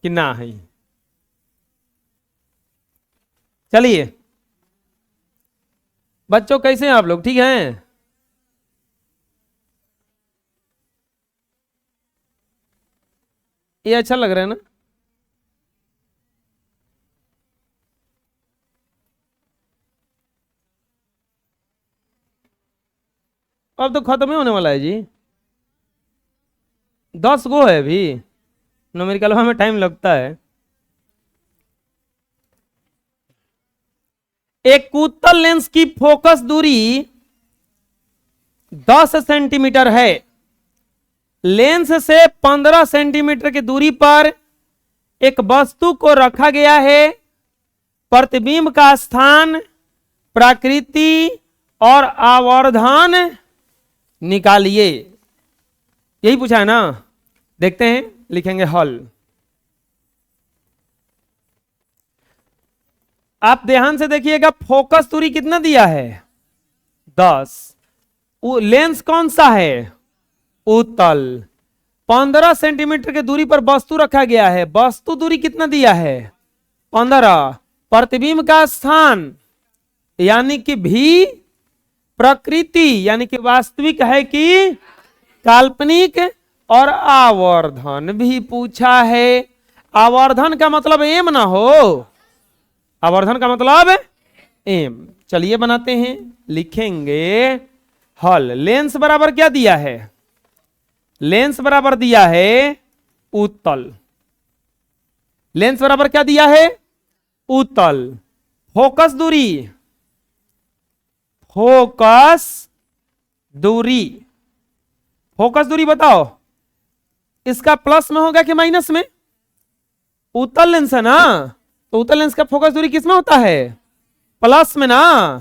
कि ना है। चलिए बच्चों, कैसे हैं आप लोग? ठीक हैं? ये अच्छा लग रहा है ना? अब तो खत्म ही होने वाला है जी। 10 गो है अभी। न्यूमेरिकल में टाइम लगता है। एक उत्तल लेंस की फोकस दूरी 10 सेंटीमीटर है। लेंस से 15 सेंटीमीटर की दूरी पर एक वस्तु को रखा गया है। प्रतिबिंब का स्थान, प्रकृति और आवर्धन निकालिए। यही पूछा है ना? देखते हैं, लिखेंगे हल। आप ध्यान से देखिएगा, फोकस दूरी कितना दिया है? 10। लेंस कौन सा है? उत्तल। 15 सेंटीमीटर की दूरी पर वस्तु रखा गया है। वस्तु दूरी कितना दिया है? 15। प्रतिबिंब का स्थान यानी कि भी, प्रकृति यानी कि वास्तविक है कि काल्पनिक, और आवर्धन भी पूछा है। आवर्धन का मतलब एम ना हो, आवर्धन का मतलब एम। चलिए बनाते हैं, लिखेंगे हल। लेंस बराबर क्या दिया है? लेंस बराबर दिया है उत्तल। लेंस बराबर क्या दिया है? उत्तल। फोकस दूरी, फोकस दूरी, फोकस दूरी बताओ, इसका प्लस में होगा कि माइनस में? उत्तल लेंस है ना, तो उत्तल लेंस का फोकस दूरी किस में होता है? प्लस में ना,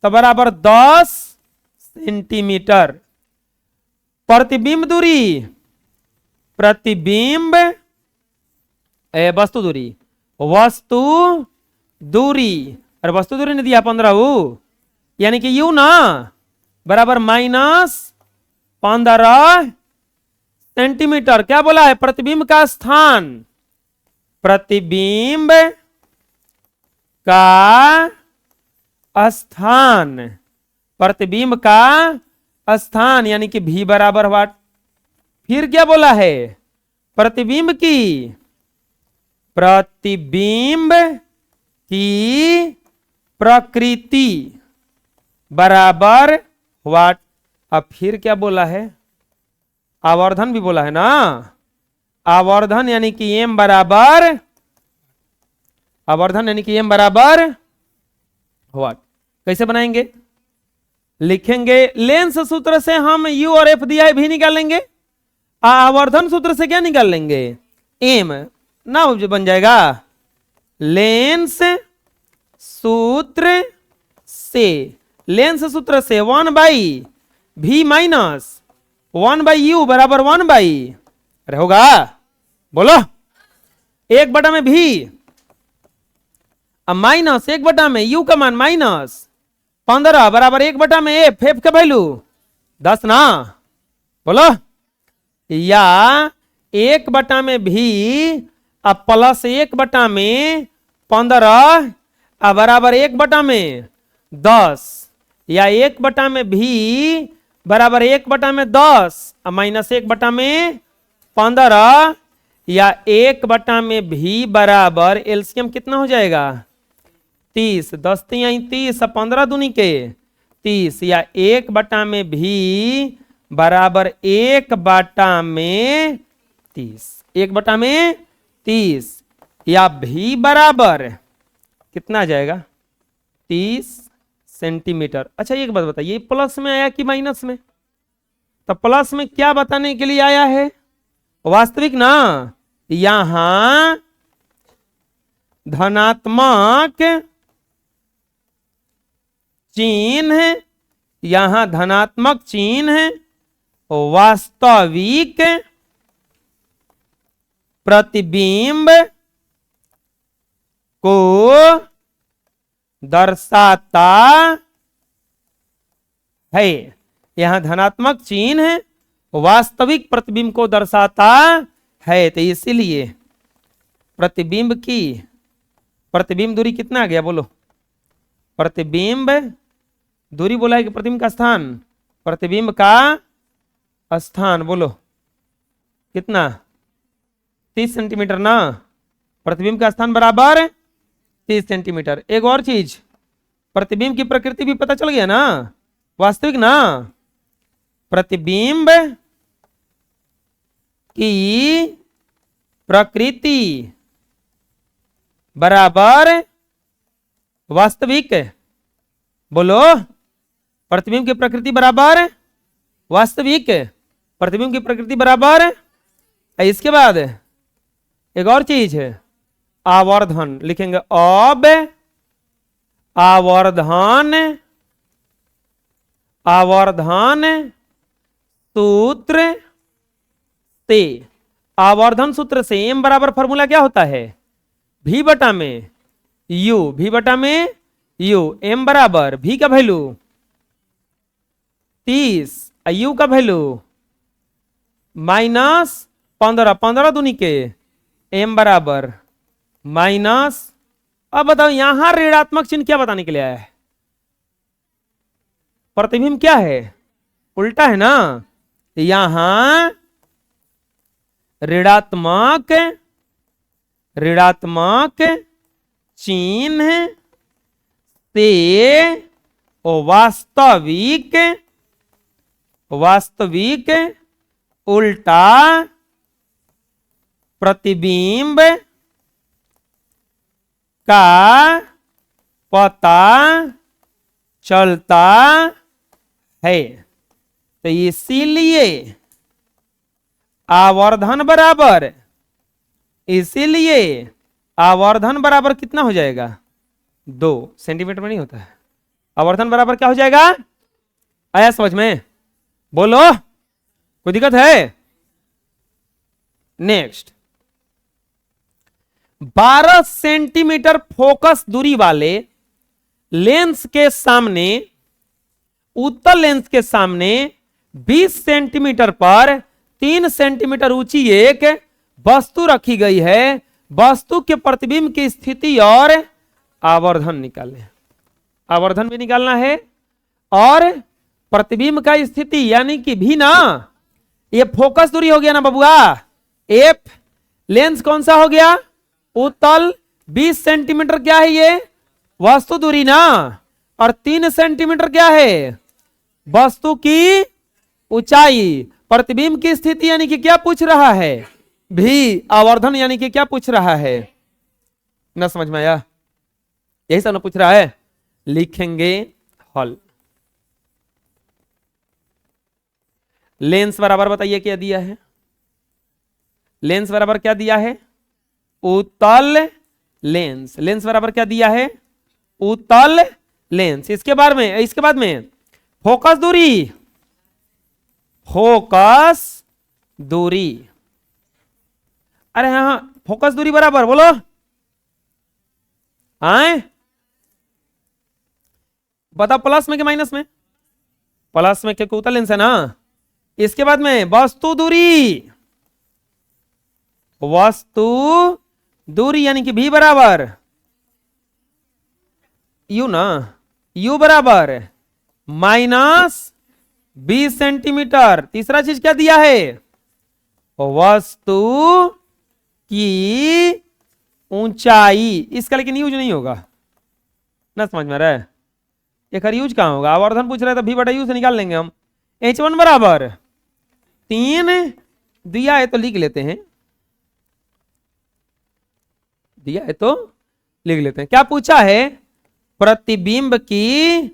तो बराबर 10 सेंटीमीटर। प्रतिबिंब दूरी, प्रतिबिंब वस्तु दूरी, वस्तु दूरी, और वस्तु दूरी ने दिया 15 यानी कि यू ना, बराबर -15 सेंटीमीटर। क्या बोला है? प्रतिबिंब का स्थान, प्रतिबिंब का स्थान, प्रतिबिंब का स्थान यानी कि भी बराबर वाट। फिर क्या बोला है? प्रतिबिंब की, प्रतिबिंब की प्रकृति बराबर वाट। अब फिर क्या बोला है? आवर्धन भी बोला है ना। आवर्धन यानी कि एम बराबर, आवर्धन यानी कि एम बराबर वाट। कैसे बनाएंगे? लिखेंगे लेंस सूत्र से हम यू और एफ दिया है भी निकालेंगे। आवर्धन सूत्र से क्या निकाल लेंगे? एम ना, जो बन जाएगा लेंस सूत्र से, लेंस सूत्र से 1/v माइनस 1/u बराबर 1/, अरे होगा? बोलो। 1 बटा में भी, अब माइनस 1 बटा में u का मान -15 बराबर 1 बटा में एफ, एफ का वैल्यू 10 ना। बोलो। या 1 बटा में भी अब प्लस 1 बटा में 15 अब बराबर 1 बटा में 10, या 1 बटा में भी बराबर 1 बटा में 10 अब -1 बटा में 15, या 1 बटा में भी बराबर एलसीएम कितना हो जाएगा? 30। 10 3 30, 15 दूनी के 30, या 1 बटा में भी बराबर 1 बटा में 30, 1 बटा में 30, या भी बराबर कितना आ जाएगा? 30 सेंटीमीटर। अच्छा एक बात बताइए, प्लस में आया कि माइनस में? तो प्लस में क्या बताने के लिए आया है? वास्तविक ना। यहां धनात्मक चिन्ह, यहां धनात्मक चिन्ह वास्तविक प्रतिबिंब को दर्शाता है। यहां धनात्मक चिन्ह वास्तविक प्रतिबिंब को दर्शाता है, तो इसीलिए प्रतिबिंब की प्रतिबिंब दूरी कितना आ गया बोलो? प्रतिबिंब दूरी बोला है कि प्रतिबिंब का स्थान? प्रतिबिंब का स्थान बोलो कितना? 30 सेंटीमीटर ना। प्रतिबिंब का स्थान बराबर 30 सेंटीमीटर। एक और चीज, प्रतिबिंब की प्रकृति भी पता चल गया ना, वास्तविक ना। प्रतिबिंब की प्रकृति बराबर वास्तविक। बोलो, प्रतिबिंब की प्रकृति बराबर वास्तविक, प्रतिबिंब की प्रकृति बराबर। इसके बाद एक और चीज है, आवर्धन लिखेंगे। अब आवर्धन आवर्धन सूत्र से, आवर्धन सूत्र से m बराबर फॉर्मूला क्या होता है? v बटा में u, v बटा में u। m बराबर v का वैल्यू 30, u का वैल्यू -15, 15 दूनी के m बराबर माइनस। अब बताओ यहां ऋणात्मक चिन्ह क्या बताने के लिए आया है? प्रतिबिंब क्या है? उल्टा है ना। यहां ऋणात्मक चिन्ह से वास्तविक उल्टा प्रतिबिंब का पता चलता है। तो इसीलिए आवर्धन बराबर, इसीलिए आवर्धन बराबर कितना हो जाएगा? 2 सेंटीमीटर में नहीं होता है। आवर्धन बराबर क्या हो जाएगा? आया समझ में? बोलो, कोई दिक्कत है? नेक्स्ट, 12 सेंटीमीटर फोकस दूरी वाले लेंस के सामने, उत्तल लेंस के सामने 20 सेंटीमीटर पर 3 सेंटीमीटर ऊंची एक वस्तु रखी गई है। वस्तु के प्रतिबिंब की स्थिति और आवर्धन निकालें। आवर्धन भी निकालना है और प्रतिबिंब का स्थिति यानी कि भी ना। ये फोकस दूरी हो गया ना बबुआ, एफ। लेंस कौन सा हो गया? उत्तल। 20 सेंटीमीटर क्या है? ये वस्तु दूरी ना। और 3 सेंटीमीटर क्या है? वस्तु की ऊंचाई। प्रतिबिंब की स्थिति यानी कि क्या पूछ रहा है? भी। आवर्धन यानी कि क्या पूछ रहा है? ना समझ में आया? यही सब ना पूछ रहा है। लिखेंगे हल। लेंस बराबर बताइए क्या दिया है? लेंस बराबर क्या दिया है? उत्तल लेंस। लेंस बराबर क्या दिया है? उत्तल लेंस। इसके बाद में फोकस दूरी, फोकस दूरी। अरे हाँ, फोकस दूरी बराबर बोलो। आए बता, प्लस में कि माइनस में? प्लस में, क्योंकि उत्तल लेंस है ना। इसके बाद में वस्तु दूरी, वस्तु दूरी यानी कि भी बराबर यू ना। यू बराबर -20 सेंटीमीटर। तीसरा चीज क्या दिया है? वस्तु की ऊंचाई। इसका लेकिन यूज नहीं होगा ना, समझ में आ रहा है? एक यूज कहां होगा? आवर्धन पूछ रहे तो भी बटा यू से निकाल लेंगे हम। H1 बराबर 3 दिया है तो लिख लेते हैं, दिया है तो लिख लेते हैं। क्या पूछा है? प्रतिबिंब की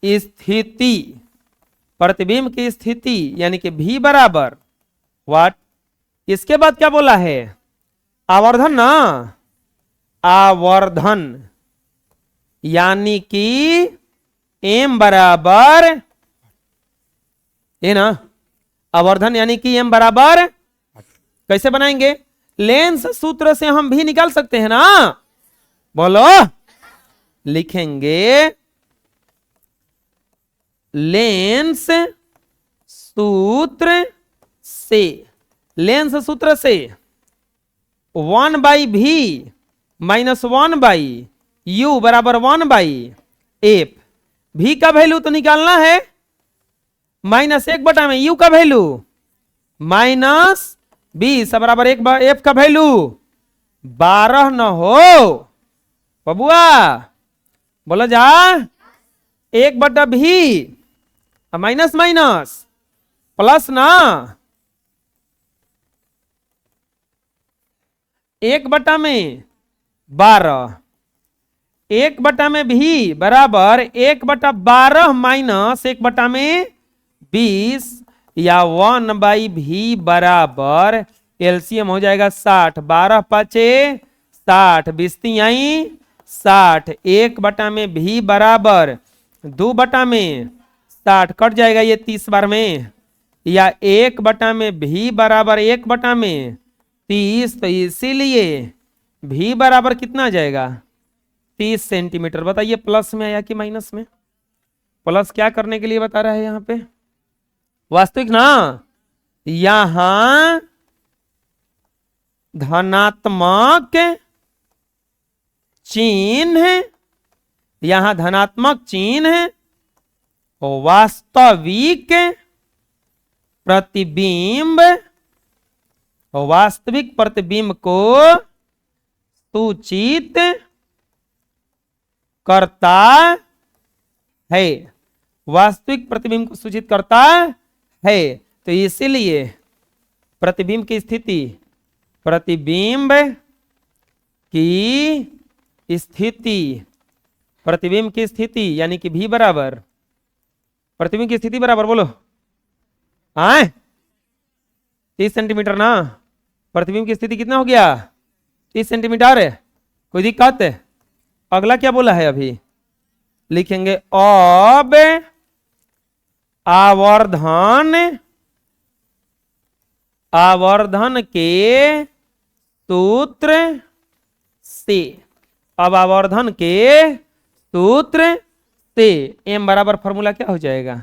स्थिति, प्रतिबिंब की स्थिति यानी कि भी बराबर व्हाट। इसके बाद क्या बोला है? आवर्धन ना। आवर्धन यानी कि m बराबर ये ना। आवर्धन यानी कि m बराबर, कैसे बनाएंगे? लेंस सूत्र से हम भी निकाल सकते हैं ना। बोलो, लिखेंगे लेंस सूत्र से लेंस सूत्र से 1/v माइनस 1/u बराबर 1/f। v का वैल्यू तो निकालना है, -1 में u का वैल्यू -20 बराबर 1/f का वैल्यू 12 न हो बबुआ, बोलो जा। 1/v माइनस माइनस प्लस ना, 1/12, 1/v बराबर 1/12 माइनस 1/20 या 1/v बराबर एलसीएम हो जाएगा 60। 12 पाँचे 60, 20 आई 60। 1/v बराबर 2/60 कट जाएगा ये 30 बार में, या 1/v बराबर 1/30। तो इसीलिए v बराबर कितना आ जाएगा 30 सेंटीमीटर। बताइए प्लस में आया कि माइनस में? प्लस क्या करने के लिए बता रहा है यहां पे? वास्तविक ना, यहां धनात्मक चिन्ह है, यहां धनात्मक चिन्ह है, वास्तविक प्रतिबिंब, वास्तविक प्रतिबिंब को सूचित करता है, वास्तविक प्रतिबिंब को सूचित करता है। तो इसीलिए प्रतिबिंब की स्थिति, प्रतिबिंब की स्थिति, प्रतिबिंब की स्थिति यानी कि v बराबर प्रतिबिंब की स्थिति बराबर बोलो आए 30 सेंटीमीटर ना। प्रतिबिंब की स्थिति कितना हो गया 30 सेंटीमीटर है। कोई दिक्कत है? अगला क्या बोला है अभी लिखेंगे, अब आवर्धन, आवर्धन के सूत्र से, अब आवर्धन के सूत्र से m बराबर फॉर्मूला क्या हो जाएगा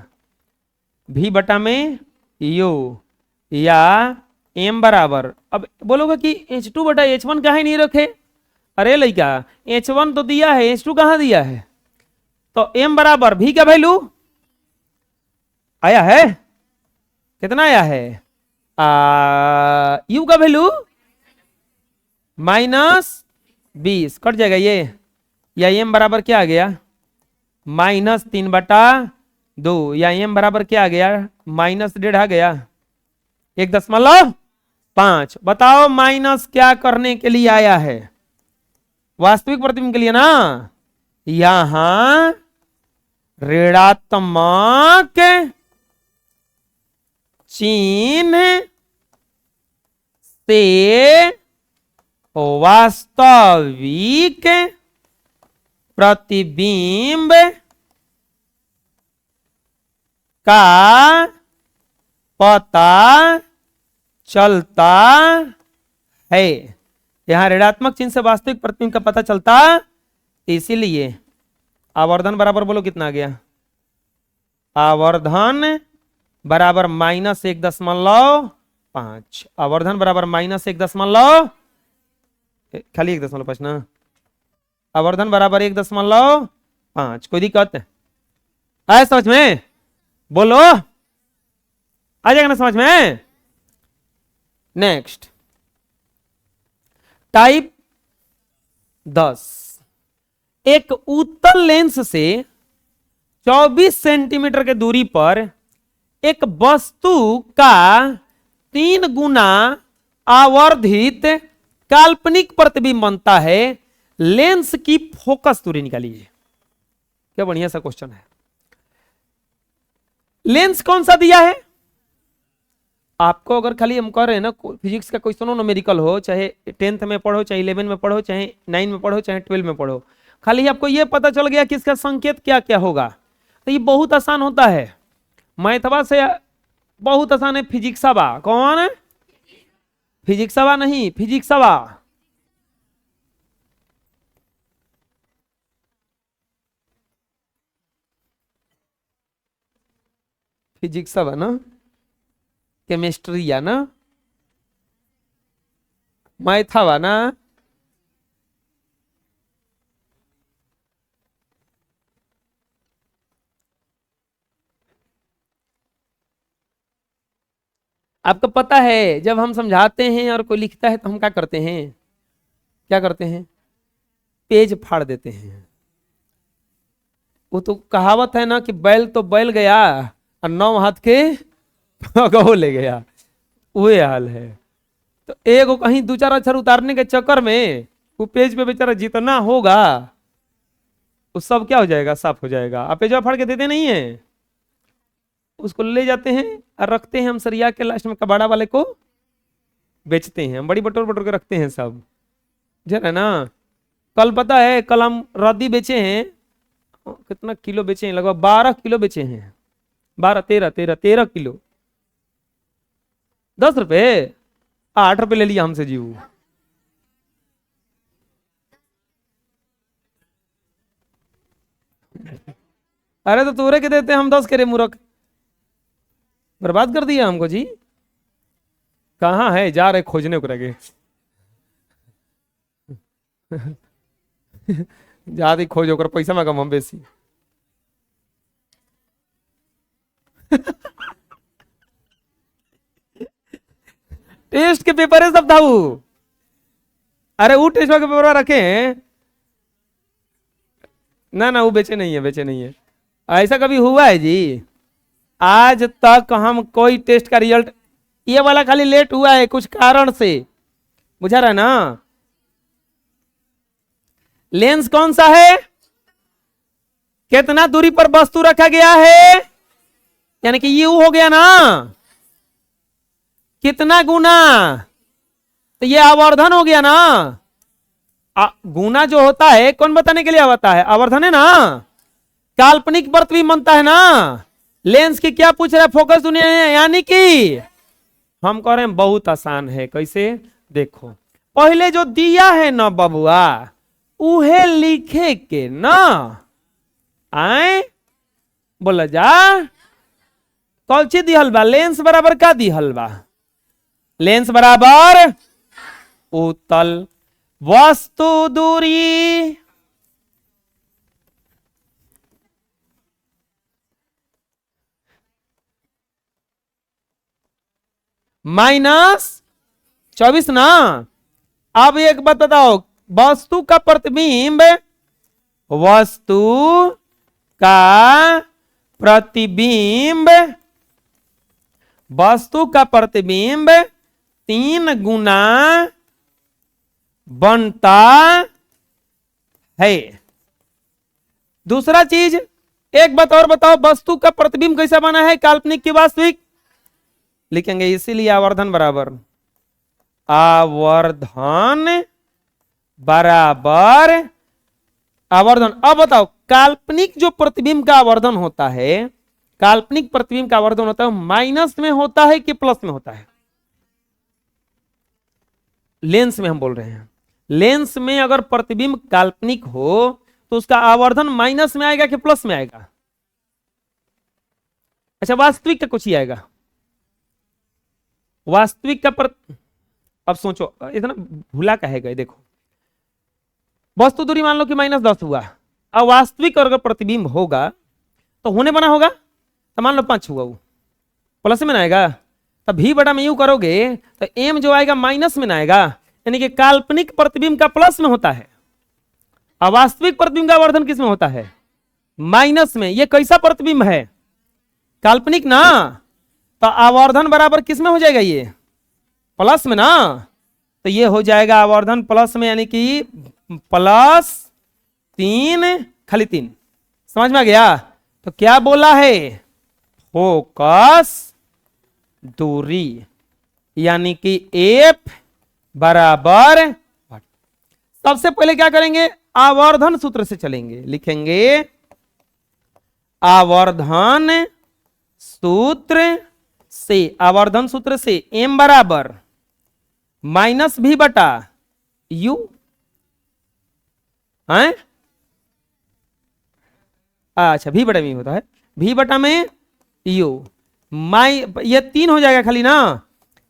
v बटा में u, या m बराबर, अब बोलोगे कि H2 बटा H1 काहे नहीं रखे? अरे लइका H1 तो दिया है, H2 कहां दिया है? तो m बराबर v का वैल्यू आया है, कितना आया है u का वैल्यू -20 कट जाएगा ये, या m बराबर क्या आ गया -3/2, या m बराबर क्या आ गया -1.5 आ गया 1.5। बताओ माइनस क्या करने के लिए आया है? वास्तविक प्रतिबिंब के लिए ना। यहां ऋणात्मक चिन्ह से वास्तविक प्रतिबिंब का पता चलता है। यहां ऋणात्मक चिन्ह से वास्तविक प्रतिबिंब का पता चलता, इसीलिए आवर्धन बराबर बोलो कितना आ गया, आवर्धन बराबर -1.5, आवर्धन बराबर -1.5, खाली 1.5 ना, आवर्धन बराबर 1.5। कोई दिक्कत है समझ में? बोलो आ जाएगा ना समझ में? नेक्स्ट टाइप 10, एक उत्तल लेंस से 24 सेंटीमीटर के दूरी पर एक वस्तु का 3 गुना आवर्धित काल्पनिक प्रतिबिंब बनता है। लेंस की फोकस दूरी निकालिए। क्या बढ़िया सा क्वेश्चन है। लेंस कौन सा दिया है आपको? अगर खाली हम कह रहे हैं ना फिजिक्स का क्वेश्चन हो, न्यूमेरिकल हो, चाहे 10th में पढ़ो, चाहे 11 में पढ़ो, चाहे 9 में पढ़ो, चाहे 12 में पढ़ो, खाली आपको यह पता चल गया कि इसका संकेत क्या क्या होगा, तो ये बहुत आसान होता है। मैथवा से बहुत आसान है। फिजिक्सवा कौन है? फिजिक्सवा नहीं, फिजिक्सवा फिजिक्सवा ना, केमिस्ट्री या ना, मैथा वा ना, आपको पता है जब हम समझाते हैं और कोई लिखता है तो हम क्या करते हैं, क्या करते हैं, पेज फाड़ देते हैं। वो तो कहावत है ना कि बैल तो बैल गया और 9 हाथ के पगहो ले गया, वही हाल है। तो एक कहीं 2-4 अक्षर उतारने के चक्कर में वो पेज पे बेचारा जितना होगा वो सब क्या हो जाएगा, साफ हो जाएगा। आप पेज फाड़ के देते नहीं है, उसको ले जाते हैं और रखते हैं हम सरिया के, लास्ट में कबाड़ा वाले को बेचते हैं। हम बड़ी बटोर बटोर के रखते हैं सब, है ना। कल पता है, कल हम रद्दी बेचे हैं, कितना किलो बेचे हैं, लगभग 12 किलो बेचे हैं, 12 13 किलो, 10 रुपए, 8 रुपए ले लिया हमसे जीव। अरे तो तोरे के देते हम 10 करे, मूर्ख, बर्बाद कर दिया हमको जी। कहाँ है, जा रहे खोजने को रखे ज्यादा खोजो कर पैसा मांगम हम बेसी टेस्ट के पेपर है सब था वो। अरे वो टेस्ट के पेपर रखे हैं ना, ना वो बेचे नहीं है, बेचे नहीं है। ऐसा कभी हुआ है जी? आज तक हम कोई टेस्ट का रिजल्ट, ये वाला खाली लेट हुआ है कुछ कारण से, बुझा रहा ना। लेंस कौन सा है, कितना दूरी पर वस्तु रखा गया है, यानी कि यू हो गया ना, कितना गुना, तो ये आवर्धन हो गया ना। गुना जो होता है कौन बताने के लिए आता है, आवर्धन है ना। काल्पनिक प्रतिबिंब बनता है ना। लेंस की क्या पूछ रहा है, फोकस दुनिया है, यानी कि हम कह रहे हैं बहुत आसान है। कैसे, देखो पहले जो दिया है ना बबुआ, उहे लिखे के ना, आए बोला जा, कौन सी दिहल बा, लेंस बराबर का दिहल बा, लेंस बराबर उत्तल वस्तु दूरी -24 ना। अब एक बात बताओ, वस्तु का प्रतिबिंब, वस्तु का प्रतिबिंब, वस्तु का प्रतिबिंब 3 गुना बनता है। दूसरा चीज, एक बात और बताओ, वस्तु का प्रतिबिंब कैसा बना है, काल्पनिक की वास्तविक, लिखेंगे इसीलिए आवर्धन बराबर, आवर्धन बराबर आवर्धन। अब बताओ, काल्पनिक जो प्रतिबिंब का आवर्धन होता है, काल्पनिक प्रतिबिंब का आवर्धन होता है माइनस में होता है कि प्लस में होता है? लेंस में हम बोल रहे हैं, लेंस में अगर प्रतिबिंब काल्पनिक हो तो उसका आवर्धन माइनस में आएगा कि प्लस में आएगा? अच्छा, वास्तविक का कुछ ही आएगा, वास्तविक का अब सोचो, इतना भूला कहेगा, देखो वस्तु दूरी मान लो कि -10 हुआ, अब वास्तविक और अगर प्रतिबिंब होगा तो होने बना होगा, तो मान लो 5 हुआ, वो प्लस में ना आएगा। तो भी बटा में यू करोगे तो एम जो आएगा माइनस में ना आएगा, यानी कि काल्पनिक प्रतिबिंब का प्लस में होता है, अवास्तविक प्रतिबिंब का आवर्धन किस में होता है, माइनस में। ये कैसा प्रतिबिंब है, काल्पनिक ना, तो आवर्धन बराबर किस में हो जाएगा, ये प्लस में ना, तो ये हो जाएगा आवर्धन प्लस में, यानी कि +3 खाली 3। समझ में आ गया? तो क्या बोला है, फोकस दूरी, यानी कि एफ बराबर, सबसे पहले क्या करेंगे, आवर्धन सूत्र से चलेंगे, लिखेंगे आवर्धन सूत्र से, आवर्धन सूत्र से m बराबर -v बटा u है। अच्छा, v बटा में होता है, v बटा में u, ये 3 हो जाएगा खाली ना।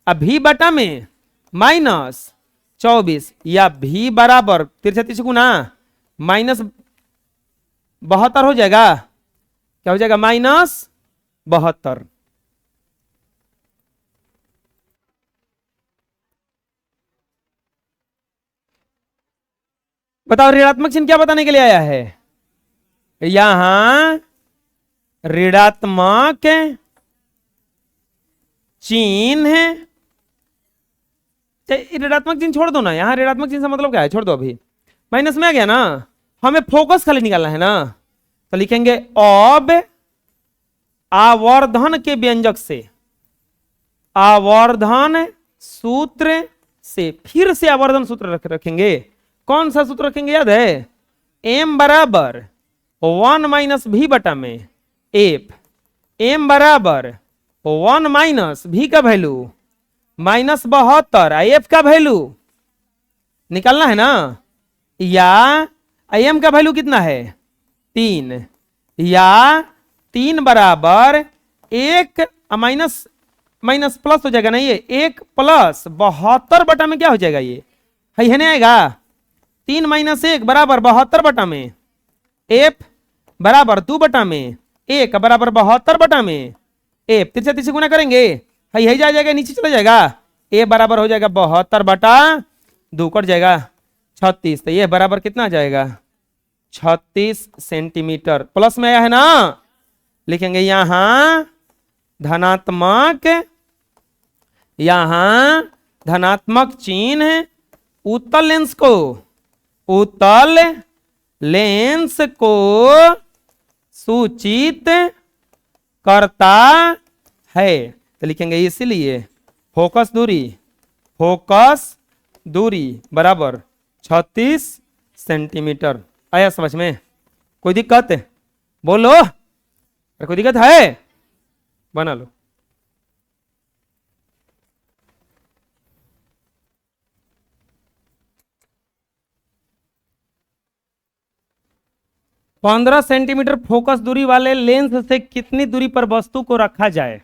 अब भी बटा में -24 या भी बराबर तिरछा तिरछा गुना -72 हो जाएगा। क्या हो जाएगा? -72। बताओ ऋणात्मक चिन्ह क्या बताने के लिए आया है? यहां ऋणात्मक चिन्ह है। ऋणात्मक चिन्ह छोड़ दो ना, यहां ऋणात्मक चिन्ह से मतलब क्या है, छोड़ दो। अभी माइनस में आ गया ना, हमें फोकस खाली निकालना है ना। तो लिखेंगे अब आवर्धन के व्यंजक से, आवर्धन सूत्र से, फिर से आवर्धन सूत्र रखेंगे। कौन सा सूत्र रखेंगे? याद है? m बराबर 1 - भी बटा में एफ। m बराबर 1 - भी का वैल्यू -72, एफ का वैल्यू निकालना है ना। या एम का वैल्यू कितना है? 3। या 3 बराबर 1 माइनस माइनस प्लस हो जाएगा ना, ये 1 + 72 बटा में क्या हो जाएगा? ये है नहीं आएगा। 3 - 1 बराबर 72 बटा में एफ बराबर 2 बटा में 1 बराबर 72 बटा में एफ। तिरछा तिरछा गुना करेंगे, है जा जाएगा, नीचे चला जाएगा। ए बराबर हो जाएगा 72 बटा 2 कट जाएगा 36। तो ये बराबर कितना आ जाएगा? 36 सेंटीमीटर। प्लस में आया है ना, लिखेंगे यहां धनात्मक, यहां धनात्मक चिन्ह उत्तल लेंस को, उत्तल लेंस को सूचित करता है। तो लिखेंगे इसीलिए फोकस दूरी, फोकस दूरी बराबर 36 सेंटीमीटर। आया समझ में? कोई दिक्कत है? बोलो, अरे कोई दिक्कत है? बना लो। पंद्रह सेंटीमीटर फोकस दूरी वाले लेंस से कितनी दूरी पर वस्तु को रखा जाए?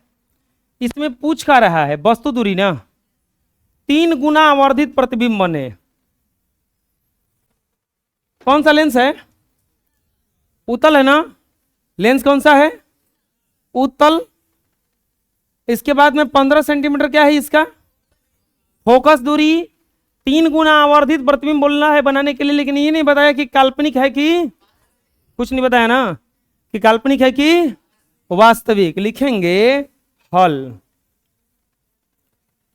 इसमें पूछ का रहा है वस्तु दूरी ना। 3 गुना आवर्धित प्रतिबिंब बने। कौन सा लेंस है? उत्तल है ना। लेंस कौन सा है? उत्तल। इसके बाद में 15 सेंटीमीटर क्या है इसका फोकस दूरी। 3 गुना आवर्धित प्रतिबिंब बोलना है बनाने के लिए, लेकिन ये नहीं बताया कि काल्पनिक है कि, कुछ नहीं बताया ना कि काल्पनिक है कि वास्तविक। लिखेंगे हल।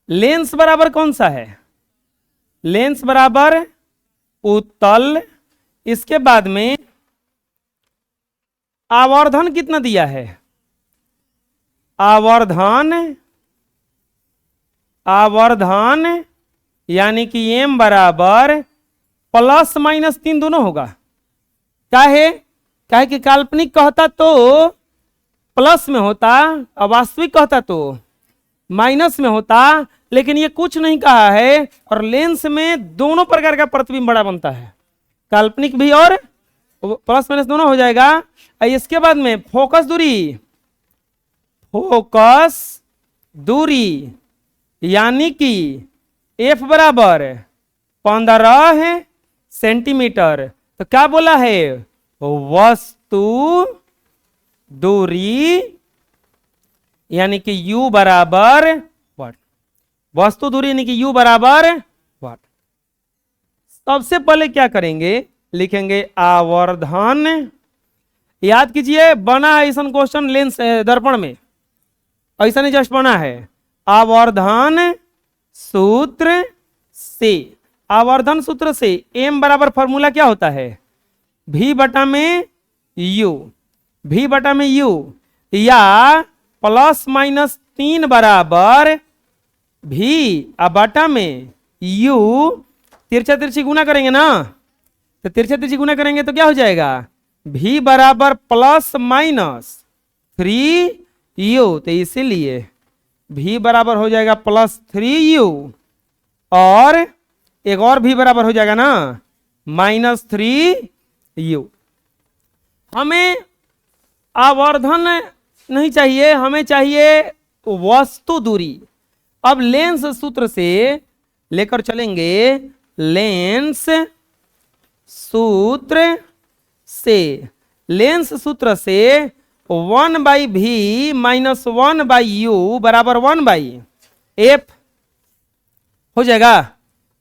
लेंस बराबर कौन सा है? लेंस बराबर उत्तल। इसके बाद में आवर्धन कितना दिया है? आवर्धन, आवर्धन यानी कि m बराबर +- दोनों होगा। क्या है? क्या है कि काल्पनिक कहता तो प्लस में होता, अवास्तविक कहता तो माइनस में होता, लेकिन ये कुछ नहीं कहा है। और लेंस में दोनों प्रकार का प्रतिबिंब बड़ा बनता है, काल्पनिक भी और +- दोनों हो जाएगा। इसके बाद में फोकस दूरी, फोकस दूरी यानी कि f बराबर 15 सेंटीमीटर। तो क्या बोला है? वस्तु दूरी यानी कि u बराबर वाट। वस्तु दूरी यानी कि u बराबर वाट। सबसे पहले क्या करेंगे? लिखेंगे आवर्धन। याद कीजिए बना है ऐसा क्वेश्चन लेंस दर्पण में, ऐसा नहीं जस्ट बना है। आवर्धन सूत्र से, आवर्धन सूत्र से m बराबर फॉर्मूला क्या होता है? v बटा में u, v बटा में u, या +- 3 बराबर v बटा में u। तिरछा तिरछी गुना करेंगे ना, तो तिरछा तिरछी गुना करेंगे तो क्या हो जाएगा? v बराबर +-3u। तो इसीलिए v बराबर हो जाएगा +3u, और एक और v बराबर हो जाएगा ना -3u। हमें आवर्धन नहीं चाहिए, हमें चाहिए वस्तु दूरी। अब लेंस सूत्र से लेकर चलेंगे, लेंस सूत्र से, लेंस सूत्र से 1/v माइनस 1/u बराबर 1/f हो जाएगा।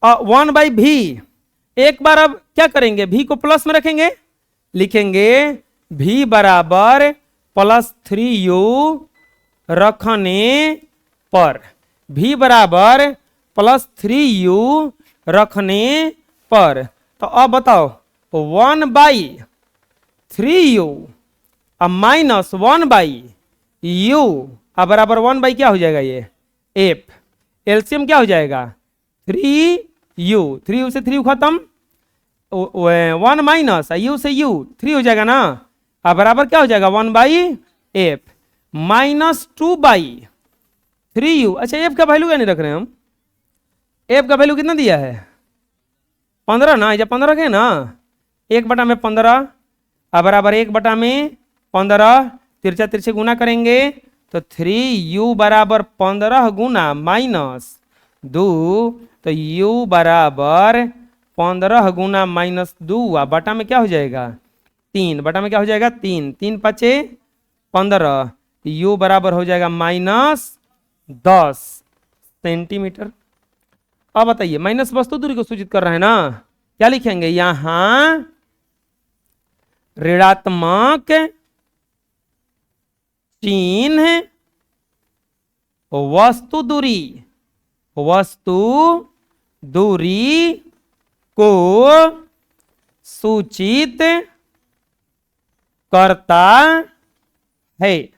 और 1/v, एक बार अब क्या करेंगे, v को प्लस में रखेंगे, लिखेंगे v बराबर +3u रखने पर, v बराबर +3u रखने पर। तो अब बताओ 1/3u अब माइनस 1/u अब बराबर 1 क्या हो जाएगा, ये f, एलसीएम क्या हो जाएगा 3u, 3u से 3u खत्म, 1 माइनस u से u 3 हो जाएगा ना, अब बराबर क्या हो जाएगा 1/f माइनस 2/3u। अच्छा f का वैल्यू क्या नहीं रख रहे हैं हम, f का वैल्यू कितना दिया है 15 ना, जब 15 रखे ना, 1/15 अब बराबर 1/15, तिरछा तिरछे गुना करेंगे तो 3u बराबर 15 गुना माइनस 2, तो u बराबर 15 गुना माइनस 2, बटा में क्या हो जाएगा 3, बटा में क्या हो जाएगा 3, 3 पचे 15, u बराबर हो जाएगा -10 सेंटीमीटर। अब बताइए माइनस वस्तु दूरी को सूचित कर रहे हैं ना, क्या लिखेंगे यहां ऋणात्मक चिन्ह वस्तु दूरी, वस्तु दूरी को सूचित करता है।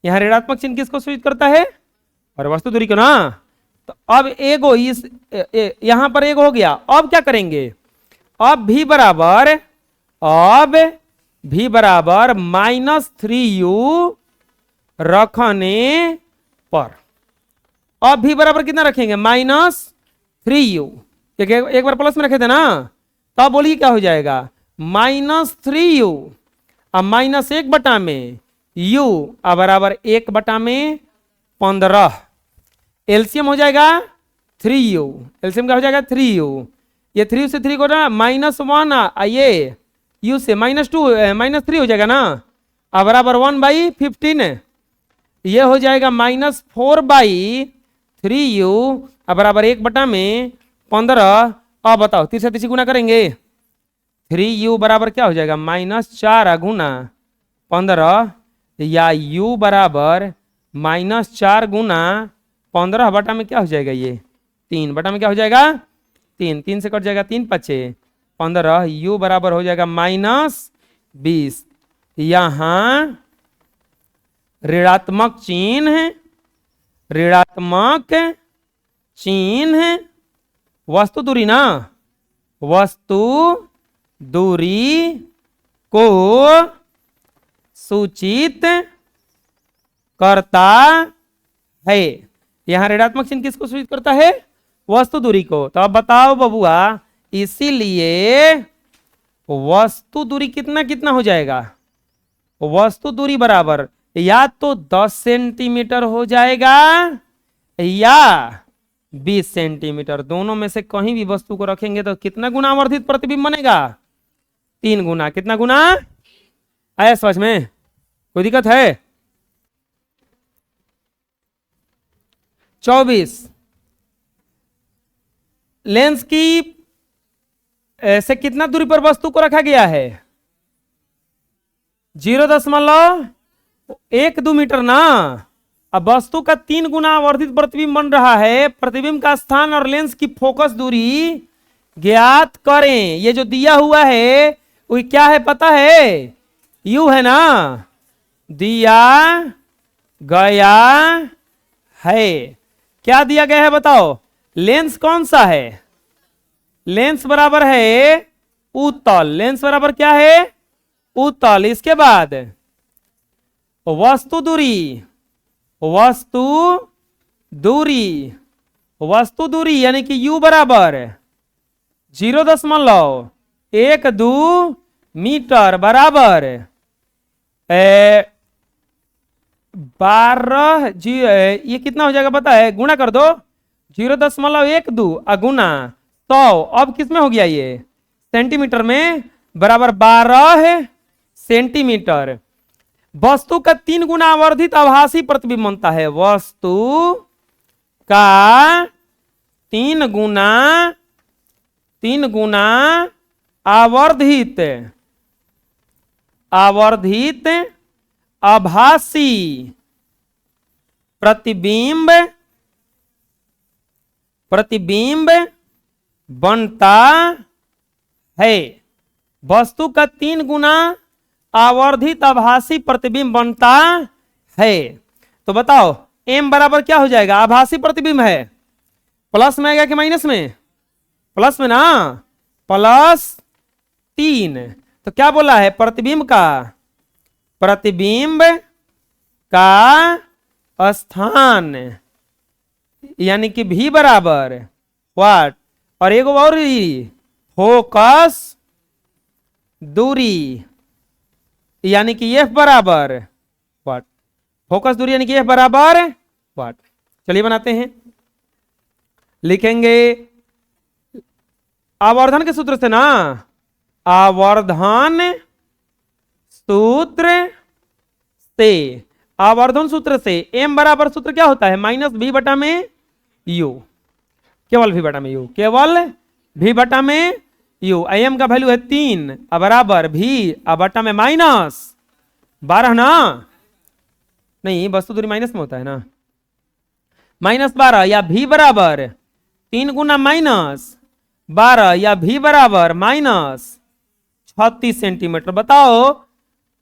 यहां ऋणात्मक चिन्ह किसको सूचित करता है, और वस्तु दूरी को ना। तो अब एगो इस यहां पर एगो हो गया, अब क्या करेंगे, अब v बराबर -3u रखने पर, अब v बराबर कितना रखेंगे -3u, एक बार प्लस में रखे थे ना, तब बोलिए क्या हो जाएगा -3u अब -1 बटा में u अब बराबर 1 बटा में 15, एलसीएम हो जाएगा 3u, एलसीएम क्या हो जाएगा 3u, ये 3 से 3 को ना -1, ये u से -3 हो जाएगा ना, अब बराबर 1/15, ये हो जाएगा -4/3u अब बराबर 1 बटा में 15। अब बताओ तीसरा तीसरी गुना करेंगे, 3u बराबर क्या हो जाएगा -4 गुना 15, या u बराबर -4 गुना 15 बटा में क्या हो जाएगा, ये 3 बटा में क्या हो जाएगा 3, 3 से कट जाएगा 3 पचे 15, u बराबर हो जाएगा -20। यहां ऋणात्मक चिन्ह वस्तु दूरी ना, वस्तु दूरी को सूचित करता है। यहां ऋणात्मक चिन्ह किसको सूचित करता है, वस्तु दूरी को। तो अब बताओ बबुआ, इसीलिए वस्तु दूरी कितना कितना हो जाएगा, वस्तु दूरी बराबर या तो 10 सेंटीमीटर हो जाएगा या 20 सेंटीमीटर, दोनों में से कहीं भी वस्तु को रखेंगे तो कितना गुना आवर्धित प्रतिबिंब बनेगा 3 गुना। कितना गुना आया समझ में, कोई दिक्कत है। 24 लेंस की से कितना दूरी पर वस्तु को रखा गया है 0.12 मीटर ना। अब वस्तु का 3 गुना आवर्धित प्रतिबिंब बन रहा है, प्रतिबिंब का स्थान और लेंस की फोकस दूरी ज्ञात करें। ये जो दिया हुआ है वो क्या है पता है, यू है ना, दिया गया है। क्या दिया गया है बताओ, लेंस कौन सा है, लेंस बराबर है उत्तल, लेंस बराबर क्या है उत्तल। इसके बाद वस्तु दूरी, वस्तु दूरी, वस्तु दूरी यानी कि u बराबर 0.12 मीटर बराबर 12 जी ये कितना हो जाएगा पता है, गुणा कर दो, 0.12 गुना 100, अब किस में हो गया ये, सेंटीमीटर में, बराबर 12 सेंटीमीटर। वस्तु का 3 गुना आवर्धित आभासी प्रतिबिंब बनता है, वस्तु का 3 गुना आवर्धित आभासी प्रतिबिंब बनता है, वस्तु का 3 गुना आवर्धित आभासी प्रतिबिंब बनता है। तो बताओ m बराबर क्या हो जाएगा, आभासी प्रतिबिंब है, प्लस में आएगा कि माइनस में, प्लस में ना, +3। तो क्या बोला है, प्रतिबिंब का स्थान, यानी कि v बराबर व्हाट, और एक और फोकस दूरी, यानी कि F बराबर व्हाट, फोकस दूरी यानी कि F बराबर व्हाट। चलिए बनाते हैं, लिखेंगे आवर्धन के सूत्र से ना, आवर्धन सूत्र से m बराबर सूत्र क्या होता है, -v बटा में u, केवल v बटा में u, केवल v बटा में u। m का वैल्यू है 3 बराबर v बटा में -12 ना, नहीं वस्तु दूरी माइनस में होता है ना, -12 या v बराबर 3 गुना -12 या v बराबर -36 सेंटीमीटर। बताओ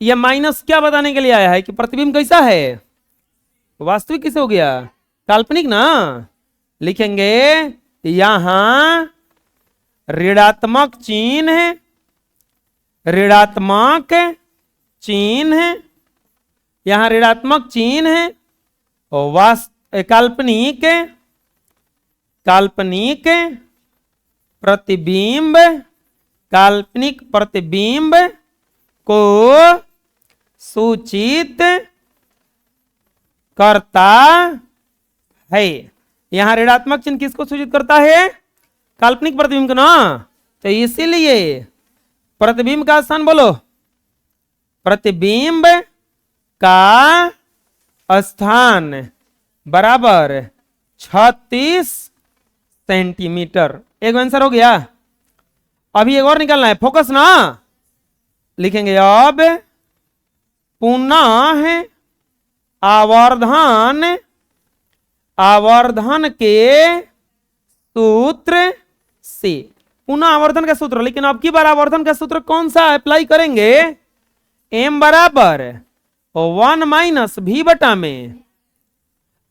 ये माइनस क्या बताने के लिए आया है कि प्रतिबिंब कैसा है, वास्तविक किसे हो गया, काल्पनिक ना। लिखेंगे यहां ऋणात्मक चिन्ह है, यहां ऋणात्मक चिन्ह है, और काल्पनिक प्रतिबिंब को सूचित करता है। यहां ऋणात्मक चिन्ह किसको सूचित करता है, काल्पनिक प्रतिबिंब को ना। तो इसीलिए प्रतिबिंब का स्थान बोलो, प्रतिबिंब का स्थान बराबर 36 सेंटीमीटर। एक आंसर हो गया। अभी एक और निकालना है, फोकस ना। लिखेंगे अब पुनः आवर्धन के सूत्र से, पुनः आवर्धन का सूत्र, लेकिन अब की बार आवर्धन का सूत्र कौन सा अप्लाई करेंगे, m बराबर 1 - v बटा में।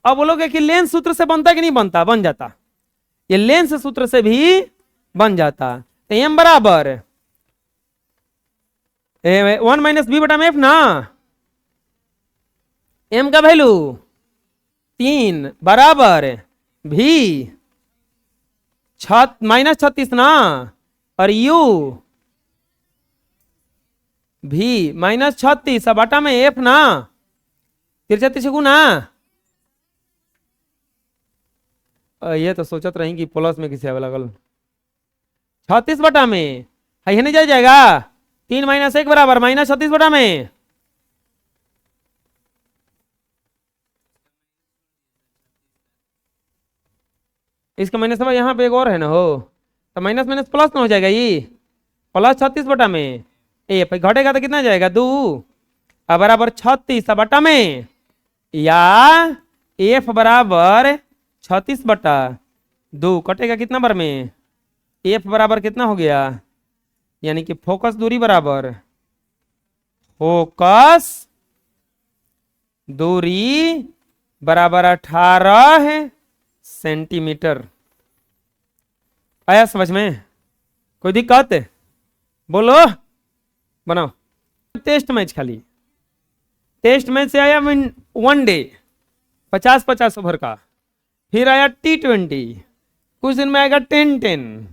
अब बोलोगे कि लेंस सूत्र से बनता कि नहीं बनता, बन जाता, ये लेंस सूत्र से भी बन जाता। तो m बराबर 1 - v बटा में f ना, m का वैल्यू 3 बराबर v -36 ना, और u v -36 बटा में f ना, 33 गुना। ये तो सोचत रही कि प्लस में किसी लगल, 36 बटा में है नहीं जाएगा, 3 - 1 बराबर -36 बटा में। इसका माइनस यहाँ पे एक और है ना हो, तो माइनस माइनस प्लस ना हो जाएगा, ये +36 बटा में, ए घटेगा तो कितना जाएगा 2 बराबर 36 बटा में, या f बराबर 36 बटा 2 कटेगा कितना बार में, f बराबर कितना हो गया, यानी कि फोकस दूरी बराबर फोकस दूरी बराबर 18 सेंटीमीटर। आया समझ में, कोई दिक्कत, बोलो बनाओ। टेस्ट मैच, खाली टेस्ट मैच से आया 1 डे 50-50 ओवर का, फिर आया T20, कुछ दिन में आएगा 10-10,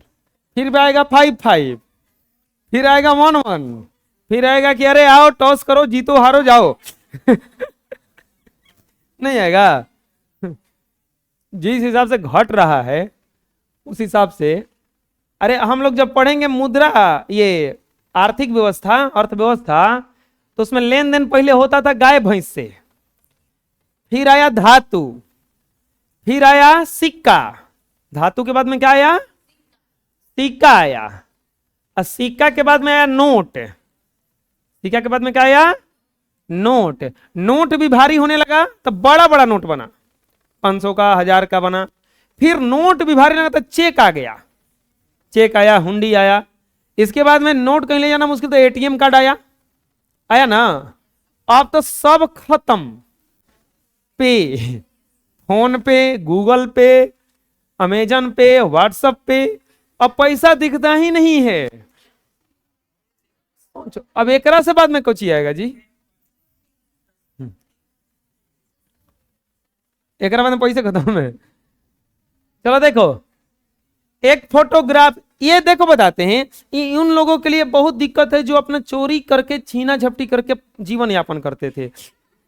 फिर आएगा 5-5, फिर आएगा 1-1, फिर आएगा कि अरे आओ टॉस करो, जीतो हारो जाओ। नहीं आएगा। जिस हिसाब से घट रहा है उस हिसाब से, अरे हम लोग जब पढ़ेंगे मुद्रा, ये आर्थिक व्यवस्था, अर्थव्यवस्था, तो उसमें लेन देन पहले होता था गाय भैंस से, फिर आया धातु, फिर आया सिक्का, धातु के बाद में क्या आया, सिक्का आया, और सिक्का के बाद में आया नोट, सिक्का के बाद में क्या आया, नोट। नोट भी भारी होने लगा तो बड़ा बड़ा नोट बना, 500 का, 1000 का बना। फिर नोट भी भारी लगा तो चेक आ गया, चेक आया, हुंडी आया। इसके बाद में नोट कहीं ले जाना मुश्किल तो एटीएम कार्ड आया, आया ना। अब तो सब खत्म, पे, फोन पे, गूगल पे, अमेजन पे, व्हाट्सएप पे, अब पैसा दिखता ही नहीं है। अब एकरा से बाद में कुछ आएगा जी, एकरा बाद में पैसे खत्म है। चलो देखो, एक फोटोग्राफ, ये देखो बताते हैं, उन लोगों के लिए बहुत दिक्कत है जो अपना चोरी करके, छीना झपटी करके जीवन यापन करते थे।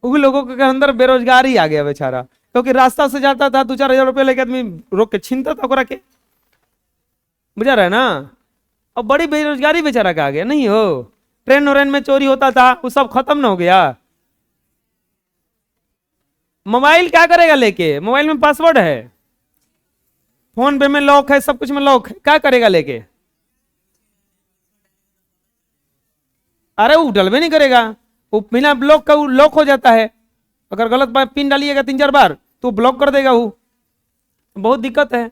उन लोगों के अंदर बेरोजगारी आ गया बेचारा, क्योंकि रास्ता से जाता था 2-4 हजार रुपये लेके आदमी रोक के छीनता था ओकरा के, बुझा रहा है ना। अब बड़ी बेरोजगारी बेचारा का आ गया, नहीं हो, ट्रेन व्रेन में चोरी होता था वो सब खत्म ना हो गया। मोबाइल क्या करेगा लेके, मोबाइल में पासवर्ड है, फोन पे में लॉक है, सब कुछ में लॉक है, क्या करेगा लेके, अरे वो डलवे नहीं करेगा, वो बिना ब्लॉक का लॉक हो जाता है। अगर गलत पिन डालिएगा 3-4 बार तो ब्लॉक कर देगा वो, बहुत दिक्कत है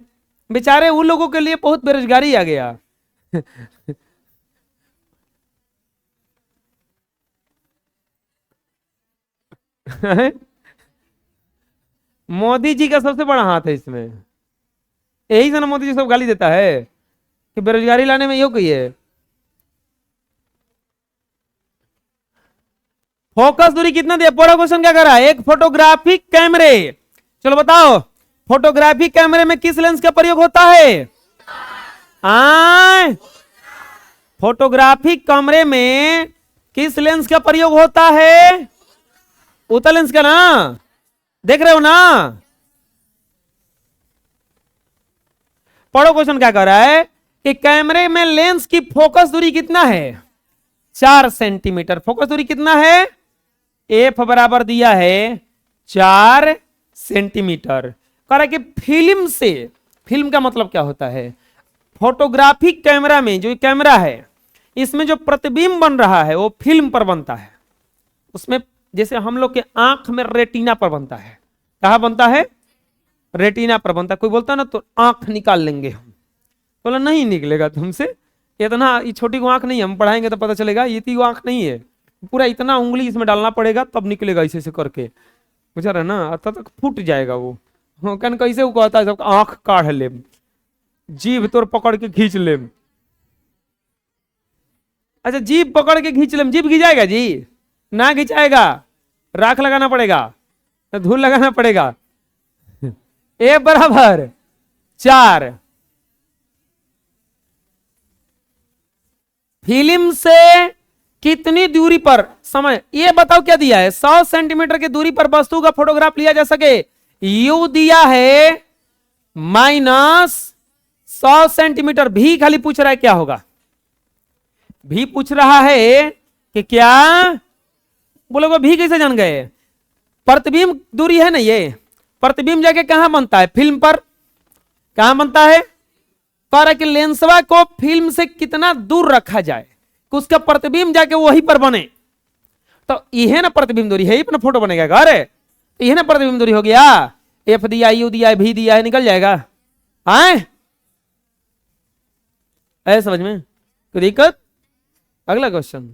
बेचारे उन लोगों के लिए, बहुत बेरोजगारी आ गया। मोदी जी का सबसे बड़ा हाथ है इसमें, यही से ना मोदी जी सब गाली देता है कि बेरोजगारी लाने में यो कही है। फोकस दूरी कितना दिया, पूरा क्वेश्चन क्या कर रहा है, एक फोटोग्राफिक कैमरे, चलो बताओ फोटोग्राफिक कैमरे में किस लेंस का प्रयोग होता है, फोटोग्राफिक कैमरे में किस लेंस का प्रयोग होता है, उत्तल लेंस का ना, देख रहे हो ना। पढ़ो क्वेश्चन क्या कर रहा है कि कैमरे में लेंस की फोकस दूरी कितना है, 4 सेंटीमीटर। फोकस दूरी कितना है, एफ बराबर दिया है 4 सेंटीमीटर। कह रहा है कि फिल्म से, फिल्म का मतलब क्या होता है, फोटोग्राफिक कैमरा में जो कैमरा है इसमें जो प्रतिबिंब बन रहा है वो फिल्म पर बनता है। उसमें जैसे हम लोग के आंख में रेटिना पर बनता है, कहां बनता है, रेटिना पर बनता है। कोई बोलता है ना तो आंख निकाल लेंगे हम, बोला नहीं निकलेगा तुमसे, इतना ये छोटी को आंख नहीं, हम पढ़ाएंगे तो पता चलेगा ये इतनी आंख नहीं है, पूरा इतना उंगली इसमें डालना पड़ेगा तब निकलेगा ऐसे ऐसे करके, बुझा रहा ना, तब तक फूट जाएगा वो। कन कैसे वो कहता है सब आंख काढ़ ले, जीभ तोर पकड़ के खींच ले, अच्छा जीभ पकड़ के खींच ले, जीभ खिंचाएगा जी, ना खिंचाएगा, राख लगाना पड़ेगा, धूल लगाना पड़ेगा। ए बराबर 4, फिल्म से कितनी दूरी पर, समय ये बताओ क्या दिया है, 100 सेंटीमीटर की दूरी पर वस्तु का फोटोग्राफ लिया जा सके, यू दिया है -100 सेंटीमीटर। भी खाली पूछ रहा है क्या होगा, भी पूछ रहा है कि क्या, बोलोगे भी कैसे जान गए, प्रतिबिंब दूरी है ना, ये प्रतिबिंब जाके कहां बनता है, फिल्म पर, कहां बनता है, कह रहा है कि लेंसवा को फिल्म से कितना दूर रखा जाए कि उसका प्रतिबिंब जाके वहीं पर बने, तो यह ना प्रतिबिंब दूरी है, अपना फोटो बनेगा, अरे यह ना प्रतिबिंब दूरी हो गया, एफ दिया, यू दिया, भी दिया है, निकल जाएगा। आए ऐसे समझ में कोई दिक्कत। अगला क्वेश्चन,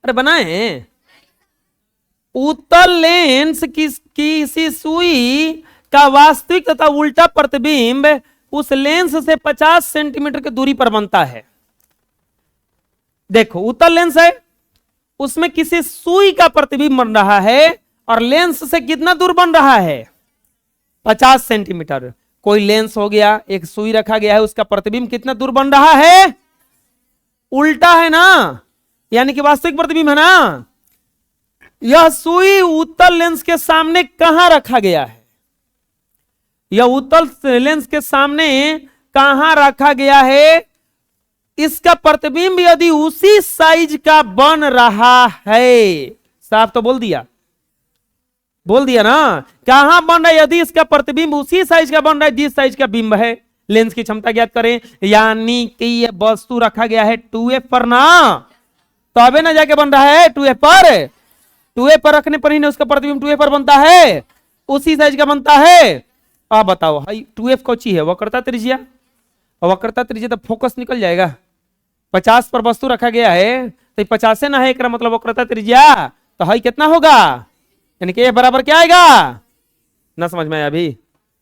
अरे बनाए, उत्तल लेंस किसी सुई का वास्तविक तथा उल्टा प्रतिबिंब उस लेंस से 50 सेंटीमीटर की दूरी पर बनता है। देखो उत्तल लेंस है, उसमें किसी सुई का प्रतिबिंब बन रहा है और लेंस से कितना दूर बन रहा है, 50 सेंटीमीटर। कोई लेंस हो गया, एक सुई रखा गया है, उसका प्रतिबिंब कितना दूर बन रहा है, उल्टा है ना, यानी कि वास्तविक प्रतिबिंब है ना, यह सुई उत्तल लेंस के सामने कहां रखा गया है? यह उत्तल लेंस के सामने कहां रखा गया है? इसका प्रतिबिंब यदि उसी साइज का बन रहा है, साफ तो बोल दिया ना, कहां बन रहा है? यदि इसका प्रतिबिंब उसी साइज का बन रहा है जिस साइज का बिंब है। लेंस की क्षमता ज्ञात करें, यानी कि यह वस्तु रखा गया है 2f पर ना, तबे ना जाके बन रहा है 2f पर। 2f पर रखने पर ही ना उसका प्रतिबिंब 2f पर बनता है, उसी साइज का बनता है। अब बताओ 2f कौची है? वक्रता त्रिज्या। और वक्रता त्रिज्या तो फोकस निकल जाएगा। 50 पर वस्तु रखा गया है तो 50 ना है, मतलब वक्रता त्रिज्या तो हाई कितना होगा? यानी कि बराबर क्या आएगा? ना समझ में आया? अभी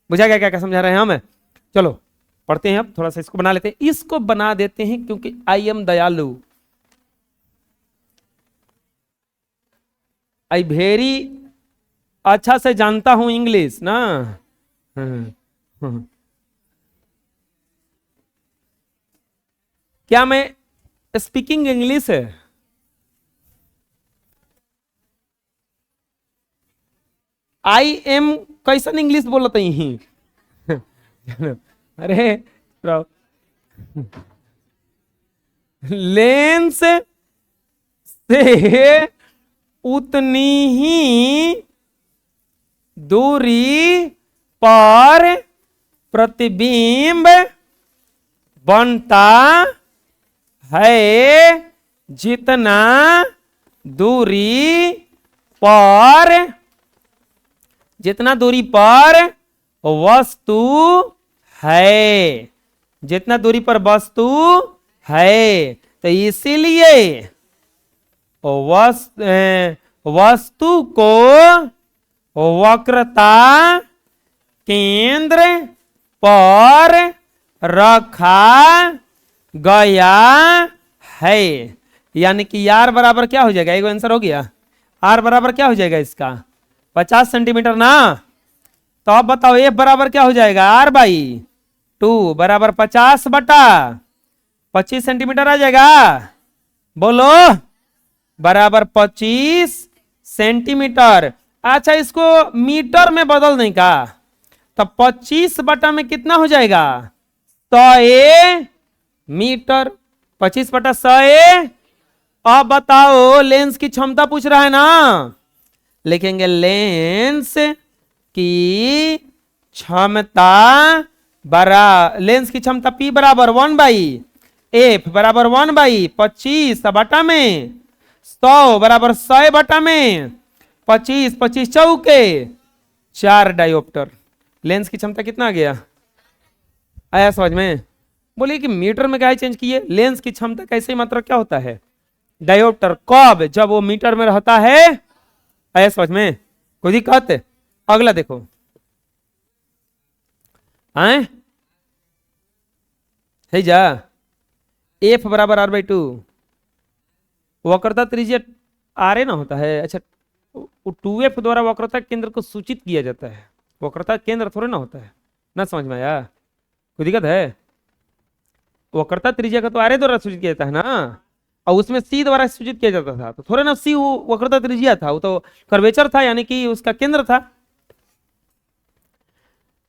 बुझा गया क्या क्या समझा रहे हैं हम? चलो पढ़ते हैं, अब थोड़ा सा इसको बना लेते हैं। इसको बना देते हैं क्योंकि आई एम दयालु, आई वेरी अच्छा से जानता हूं इंग्लिश ना। क्या मैं स्पीकिंग इंग्लिश है? आई एम कैसन इंग्लिश बोलत ही? अरे लेंस से उतनी ही दूरी पर प्रतिबिंब बनता है जितना दूरी पर वस्तु है, जितना दूरी पर वस्तु है। तो इसीलिए वस्तु को वक्रता केंद्र पर रखा गया है। यानी कि आर बराबर क्या हो जाएगा? एक आंसर हो गया। आर बराबर क्या हो जाएगा इसका? 50 सेंटीमीटर ना। तो अब बताओ एफ बराबर क्या हो जाएगा? आर बाई 2 बराबर 50 बटा 25 सेंटीमीटर आ जाएगा। बोलो, बराबर 25 सेंटीमीटर। अच्छा, इसको मीटर में बदल दें का? तो 25 बटा में कितना हो जाएगा? 100 मीटर। 25 बटा 100। अब बताओ लेंस की क्षमता पूछ रहा है ना, लिखेंगे लेंस की क्षमता लेंस की क्षमता P बराबर 1/F बराबर 1/25 बटा में 100 बराबर 100 बटा में 25, 25 चौके 4 डायोप्टर। लेंस की क्षमता कितना आ गया? आया समझ में? बोलिए कि मीटर में क्या चेंज किए? लेंस की क्षमता कैसे मात्रा क्या होता है? डायोप्टर। कब? जब वो मीटर में रहता है। आया समझ में? कोई दिक्कत? अगला देखो, आए है जा एफ बराबर r/2। वक्रता त्रिज्या आर ना होता है। अच्छा, 2f द्वारा वक्रता केंद्र को सूचित किया जाता है, वक्रता केंद्र थोड़े ना होता है। ना समझ में आया? कोई दिक्कत है? वक्रता त्रिज्या का तो आर द्वारा सूचित किया जाता है ना, और उसमें सी द्वारा सूचित किया जाता था। तो थोड़े ना सी वो वक्रता त्रिज्या था, वो तो कर्वेचर था, यानी कि उसका केंद्र था।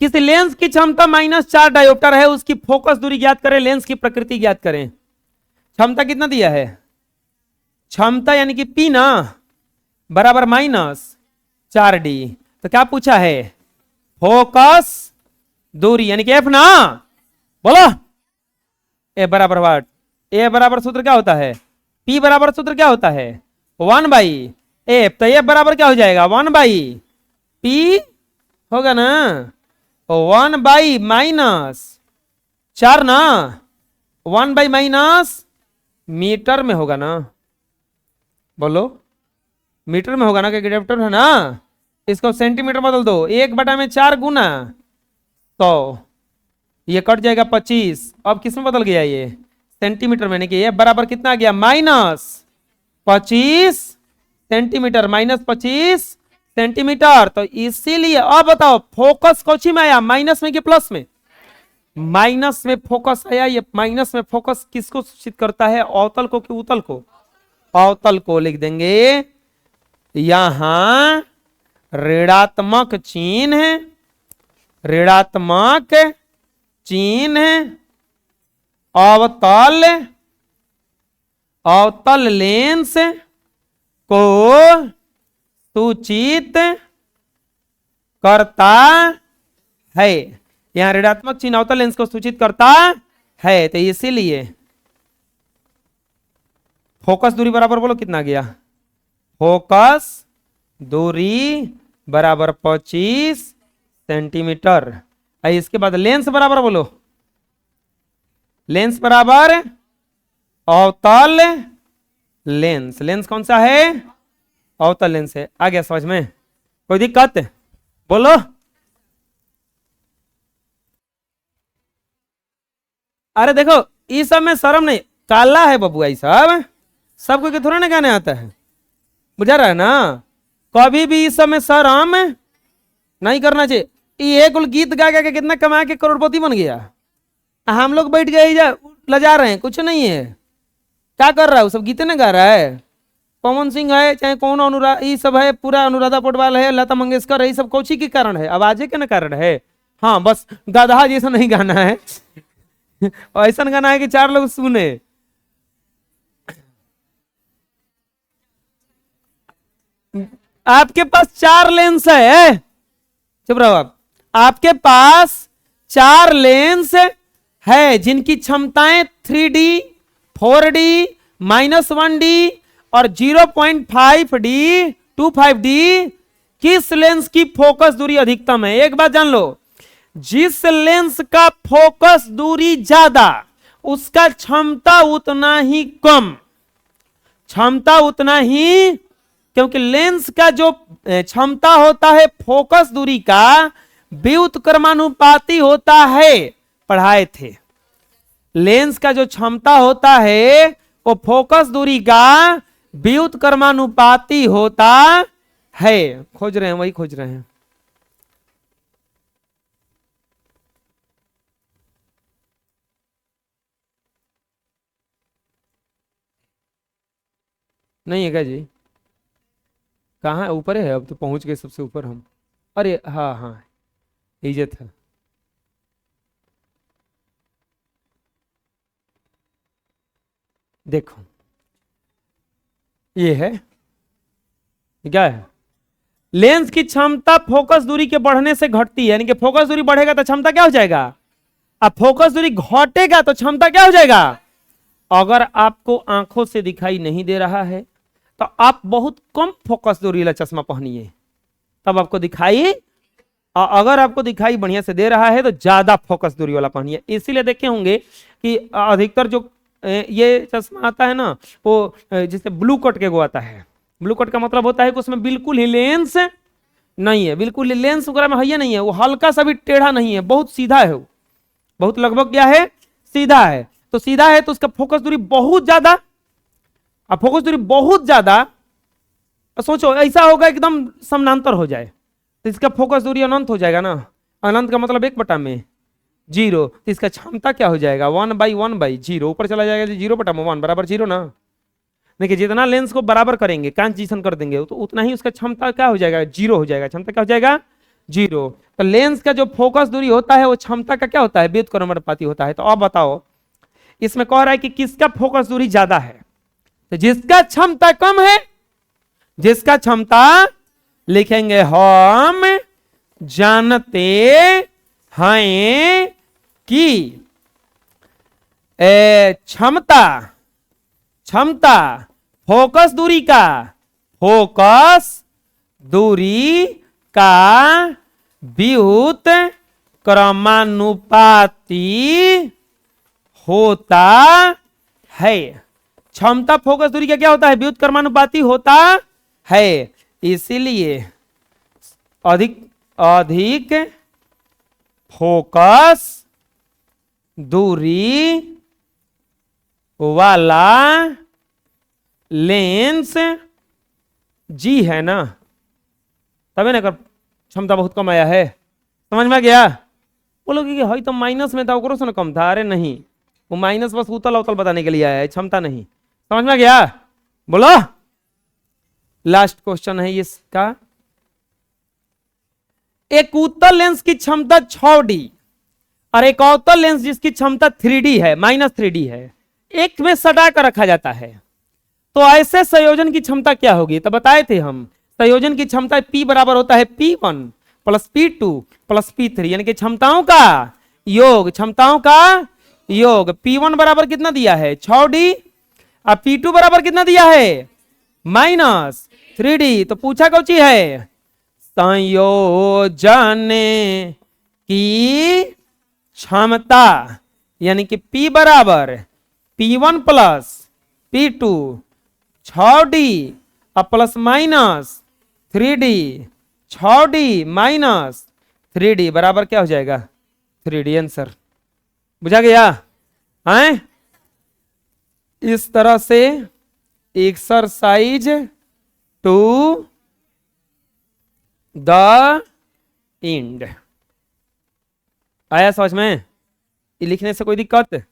किसी लेंस की क्षमता -4 डायोप्टर है, उसकी फोकस दूरी ज्ञात करें, लेंस की प्रकृति ज्ञात करें। क्षमता कितना दिया है? क्षमता यानी कि P ना बराबर -4d। तो क्या पूछा है? फोकस दूरी यानी कि F ना। बोलो, F बराबर वाट? ए बराबर सूत्र क्या होता है? P बराबर सूत्र क्या होता है? 1/F। तो F बराबर क्या हो जाएगा? 1/P होगा ना। 1/-4 ना, 1/- मीटर में होगा ना। बोलो, मीटर में होगा ना, क्या डायोप्टर है ना। इसको सेंटीमीटर बदल दो, 1/4 गुना 100, ये कट जाएगा 25। अब किसमें बदल गया? ये सेंटीमीटर में। ये बराबर कितना आ गया? -25 सेंटीमीटर, -25 सेंटीमीटर। तो इसीलिए अब बताओ फोकस कौची में आया? माइनस में कि प्लस में? माइनस में फोकस आया। ये माइनस में फोकस किसको सूचित करता है? अवतल को कि उत्तल को? अवतल को लिख देंगे। यहां ऋणात्मक चिन्ह, ऋणात्मक चिन्ह अवतल, अवतल लेंस को सूचित करता है। यहां ऋणात्मक चिन्ह अवतल लेंस को सूचित करता है, तो इसीलिए फोकस दूरी बराबर बोलो कितना गया, फोकस दूरी बराबर 25 सेंटीमीटर। इसके बाद लेंस बराबर बोलो, लेंस बराबर अवतल लेंस, लेंस कौन सा है, अवतल लेंस है। आ गया समझ में, कोई दिक्कत बोलो। अरे देखो इस सब में शर्म नहीं, काला है बबुआ, ये सब सबको के थोड़ा ना गाने आता है, बुझा रहा है ना। कभी भी इस सब में शर्म नहीं करना चाहिए। ये कुल गीत गा गा के कितना कमा के करोड़पति बन गया, हम लोग बैठ गए लजा रहे हैं, कुछ नहीं है। क्या कर रहा है, वो सब गीते ना गा रहा है। पवन सिंह है चाहे कौन अनुराग, ये सब है, पूरा अनुराधा पोडवाल है, लता मंगेशकर है, ये सब कौची के कारण है, आवाजे के ना कारण है। हाँ बस गधा जैसा नहीं गाना है ऐसा गाना है कि 4 लोग सुने। आपके पास 4 लेंस है, चुप रहो आप, आपके पास 4 लेंस है जिनकी क्षमताएं 3D, 4D, -1D और 0.5D, 25D। किस लेंस की फोकस दूरी अधिकतम है, एक बात जान लो, जिस लेंस का फोकस दूरी ज्यादा उसका क्षमता उतना ही कम, क्षमता उतना ही, क्योंकि लेंस का जो क्षमता होता है फोकस दूरी का व्युत्क्रमानुपाती होता है, पढ़ाए थे। लेंस का जो क्षमता होता है वो फोकस दूरी का व्युत्क्रमानुपाती होता है। खोज रहे हैं, वही खोज रहे हैं। नहीं है क्या जी, कहाँ है, ऊपर है, अब तो पहुंच गए सबसे ऊपर हम। अरे हाँ हाँ इज्जत है, देखो ये है, क्या है, लेंस की क्षमता फोकस दूरी के बढ़ने से घटती है, यानी कि फोकस दूरी बढ़ेगा तो क्षमता क्या हो जाएगा, अब फोकस दूरी घटेगा तो क्षमता क्या हो जाएगा। अगर आपको आंखों से दिखाई नहीं दे रहा है तो आप बहुत कम फोकस दूरी वाला चश्मा पहनिए, तब आपको दिखाई, अगर आपको दिखाई बढ़िया से दे रहा है तो ज्यादा फोकस दूरी वाला पहनिए। इसीलिए देखे होंगे कि अधिकतर जो ये चश्मा आता है ना, वो जैसे ब्लू कट के वो आता है। ब्लू कट का मतलब होता है कि उसमें बिल्कुल ही लेंस नहीं है, बिल्कुल ही लेंस वगैरह में है नहीं है, वो हल्का सा भी टेढ़ा नहीं है, बहुत सीधा है, वो बहुत लगभग क्या है, सीधा है। तो सीधा है तो उसका फोकस दूरी बहुत ज्यादा, अब फोकस दूरी बहुत ज्यादा, सोचो ऐसा होगा एकदम समानांतर हो जाए तो इसका फोकस दूरी अनंत हो जाएगा ना, अनंत का मतलब 1/में 0, तो इसका क्षमता क्या हो जाएगा 1/1/0, ऊपर चला जाएगा 0/1 बराबर 0 ना। देखिए जितना लेंस को बराबर करेंगे, कांचीसन कर देंगे तो उतना ही उसका क्षमता क्या हो जाएगा, 0 हो जाएगा, क्षमता क्या हो जाएगा 0। तो लेंस का जो फोकस दूरी होता है वो क्षमता का क्या होता है, व्युत्क्रमानुपाती होता है। तो अब बताओ इसमें कह रहा है कि किसका फोकस दूरी ज्यादा है, तो जिसका क्षमता कम है, जिसका क्षमता लिखेंगे हम जानते हैं कि क्षमता, क्षमता फोकस दूरी का, फोकस दूरी का व्युत्क्रमानुपाती होता है। क्षमता फोकस दूरी का क्या होता है, व्युत्क्रमानुपाती होता है। इसीलिए अधिक अधिक फोकस दूरी वाला लेंस जी है ना, तभी ना कर क्षमता बहुत कम आया है, समझ में आ गया। बोलोगे कि हई तो माइनस में था, ओकरो से ना कम था, अरे नहीं, वो माइनस बस उतल अवतल बताने के लिए आया है, क्षमता नहीं, समझ में आ गया, बोलो। लास्ट क्वेश्चन है इसका। एक उत्तल लेंस की क्षमता 6D और एक अवतल लेंस जिसकी क्षमता 3D है, -3D है, एक में सटा कर रखा जाता है, तो ऐसे संयोजन की क्षमता क्या होगी? तो बताए थे हम, संयोजन की क्षमता P बराबर होता है P1 plus P2 plus P3, यानी कि क्षमताओं का योग, क्षमताओं का योग। P1 बराबर कितना दिया है? 6D, और P2 बराबर कितना दिया है? -3D। तो पूछा कौन सी है? संयोजन की क्षमता, यानी कि P बराबर P1 प्लस P2 6D और प्लस -3D, 6D -3D बराबर क्या हो जाएगा? 3D। आंसर बुझा गया? हैं? इस तरह से एक्सरसाइज टू द एंड। आया समझ में? ये लिखने से कोई दिक्कत?